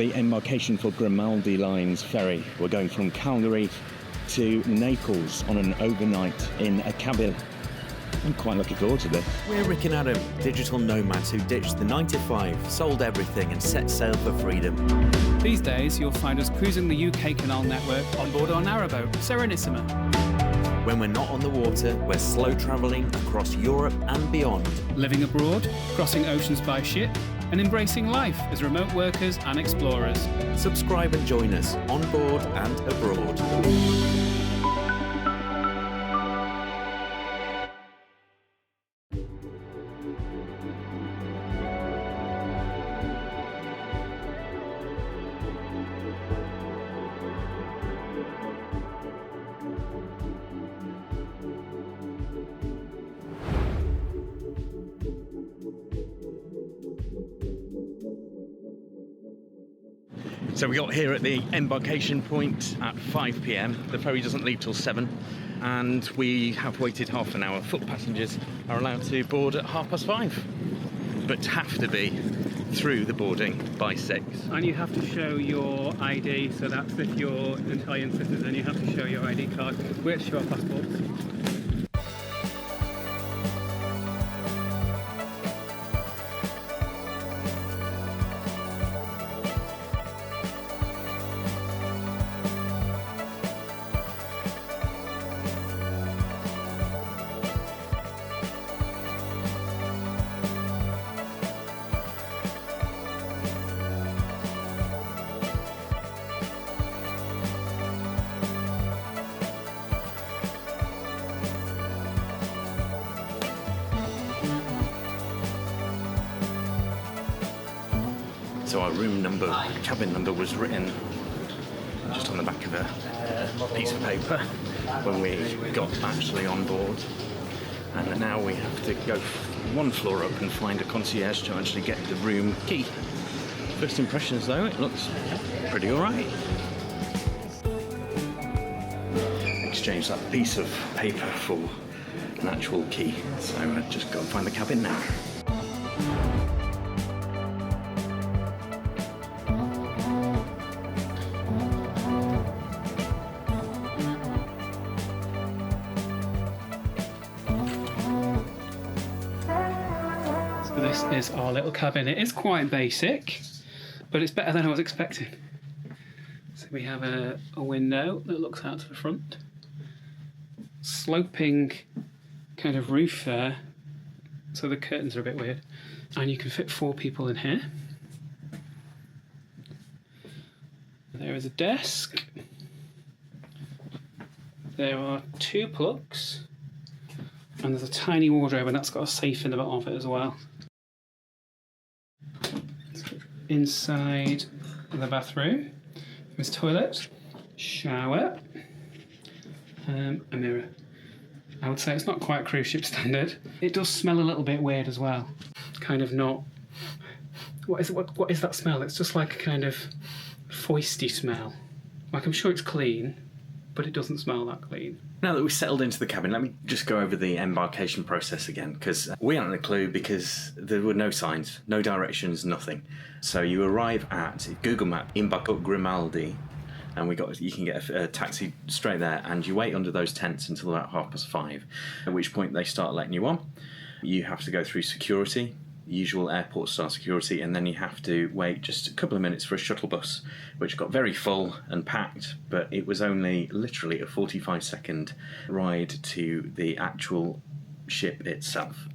the embarkation for Grimaldi Lines ferry. We're going from Cagliari to Naples on an overnight in a cabin. I'm quite looking forward to this. We're Rick and Adam, digital nomads who ditched the 9-to-5, sold everything and set sail for freedom. These days you'll find us cruising the UK canal network on board our narrowboat, Serenissima. When we're not on the water, we're slow travelling across Europe and beyond. Living abroad, crossing oceans by ship, and embracing life as remote workers and explorers. Subscribe and join us on board and abroad. So we got here at the embarkation point at 5 p.m. The ferry doesn't leave till 7, and we have waited half an hour. Foot passengers are allowed to board at 5:30, but have to be through the boarding by 6. And you have to show your ID, so that's if you're an Italian citizen, you have to show your ID card. We have to show our passports. So our room number, cabin number was written just on the back of a piece of paper when we got actually on board. And now we have to go one floor up and find a concierge to actually get the room key. First impressions though, it looks pretty alright. Exchange that piece of paper for an actual key. So I've just got to find the cabin now. This is our little cabin. It is quite basic, but it's better than I was expecting. So we have a window that looks out to the front. Sloping kind of roof there, so the curtains are a bit weird. And you can fit 4 people in here. There is a desk. There are 2 plugs. And there's a tiny wardrobe, and that's got a safe in the bottom of it as well. Inside the bathroom, there's a toilet, shower, a mirror. I would say it's not quite cruise ship standard. It does smell a little bit weird as well. Kind of not... What is that smell? It's just like a kind of foisty smell. Like, I'm sure it's clean, but it doesn't smell that clean. Now that we've settled into the cabin, let me just go over the embarkation process again, because we hadn't a clue because there were no signs, no directions, nothing. So you arrive at Google Map, Embarkation Grimaldi, and you can get a taxi straight there, and you wait under those tents until about 5:30, at which point they start letting you on. You have to go through security, usual airport style security, and then you have to wait just a couple of minutes for a shuttle bus, which got very full and packed, but it was only literally a 45-second ride to the actual ship itself.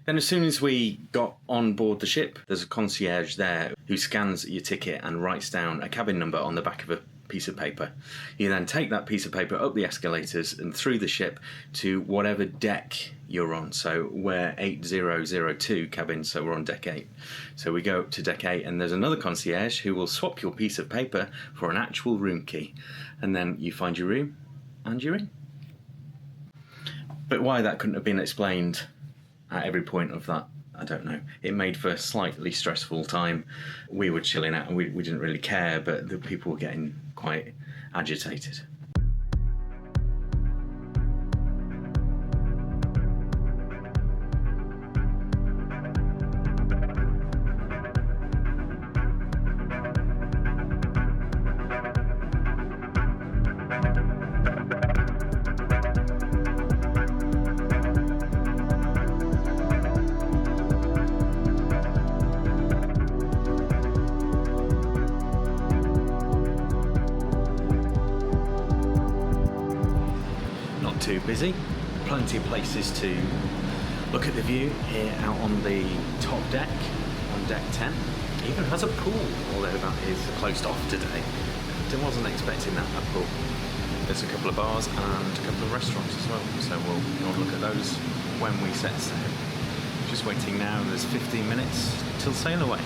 Then as soon as we got on board the ship, there's a concierge there who scans your ticket and writes down a cabin number on the back of a piece of paper. You then take that piece of paper up the escalators and through the ship to whatever deck you're on. So we're 8002 cabin, so we're on deck 8. So we go up to deck 8 and there's another concierge who will swap your piece of paper for an actual room key. And then you find your room and you're in. But why that couldn't have been explained at every point of that, I don't know. It made for a slightly stressful time. We were chilling out and we didn't really care, but the people were getting quite agitated. too busy. Plenty of places to look at the view here out on the top deck, on deck 10. Even has a pool, although that is closed off today. I wasn't expecting that, a pool. There's a couple of bars and a couple of restaurants as well, so we'll look at those when we set sail. Just waiting now, there's 15 minutes till sail away.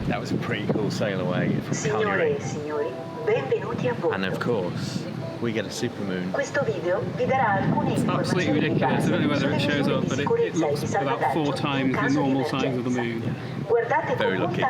That was a pretty cool sail away from Cagliari. And of course, we get a supermoon. It's absolutely ridiculous. I don't know whether it shows up, but it looks about 4 times the normal size of the moon. Yeah. Very lucky.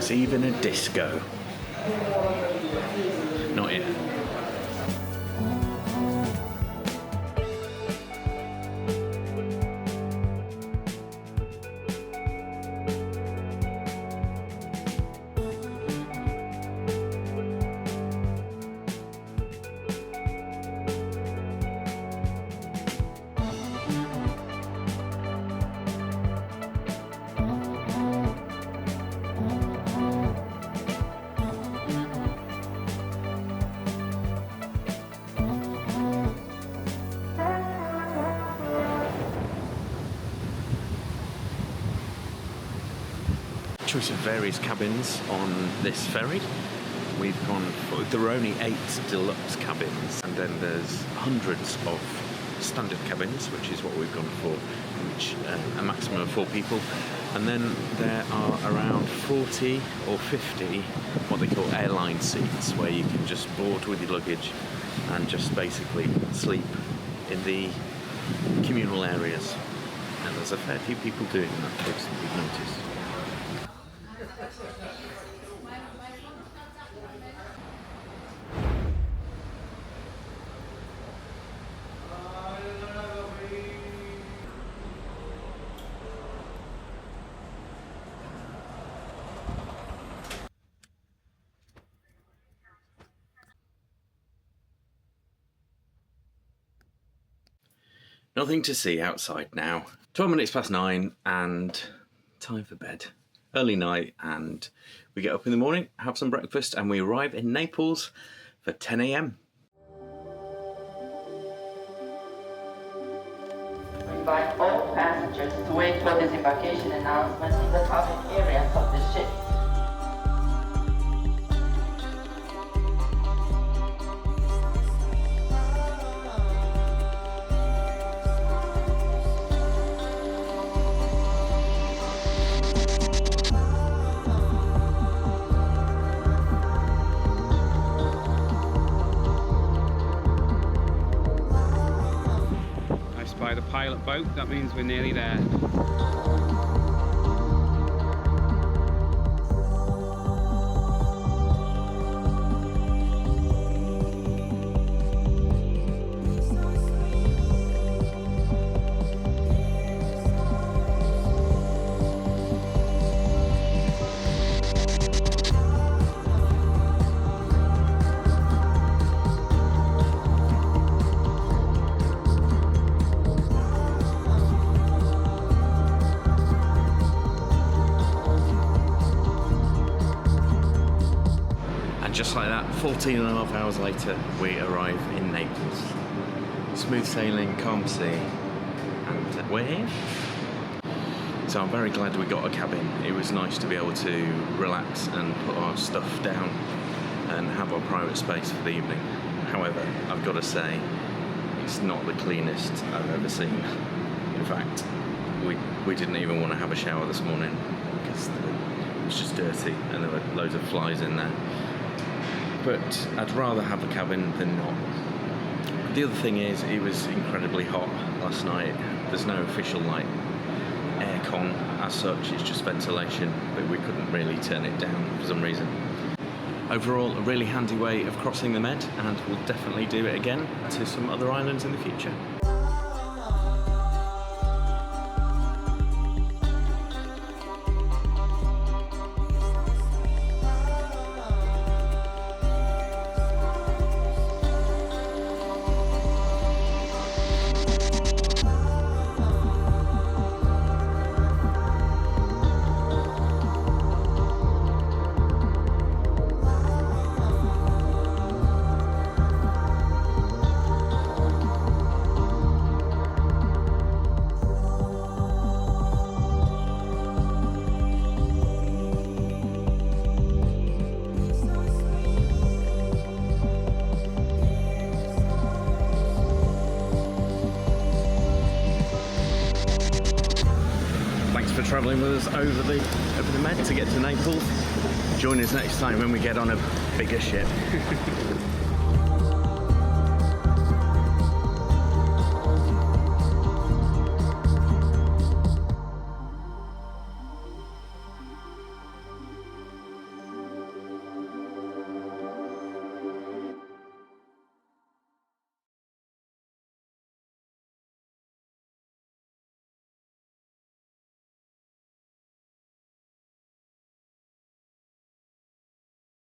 There's even a disco. Not yet. Choice of various cabins on this ferry. We've gone for, there are only 8 deluxe cabins, and then there's hundreds of standard cabins, which is what we've gone for, which a maximum of 4 people. And then there are around 40 or 50 what they call airline seats, where you can just board with your luggage and just basically sleep in the communal areas. And there's a fair few people doing that, we've noticed. Nothing to see outside now. 12 minutes past 9 and time for bed. Early night, and we get up in the morning, have some breakfast, and we arrive in Naples for 10 a.m. We invite all passengers to wait for the embarkation announcement in the public areas of the ship. pilot boat. That means we're nearly there. Just like that, 14 and a half hours later, we arrive in Naples. Smooth sailing, calm sea, and we're here. So I'm very glad we got a cabin. It was nice to be able to relax and put our stuff down and have our private space for the evening. However, I've got to say, it's not the cleanest I've ever seen. In fact, we didn't even want to have a shower this morning because it was just dirty and there were loads of flies in there. But I'd rather have a cabin than not. The other thing is, it was incredibly hot last night. There's no official aircon as such, it's just ventilation, but we couldn't really turn it down for some reason. Overall, a really handy way of crossing the Med, and we'll definitely do it again to some other islands in the future. For travelling with us over the Med to get to Naples. Join us next time when we get on a bigger ship.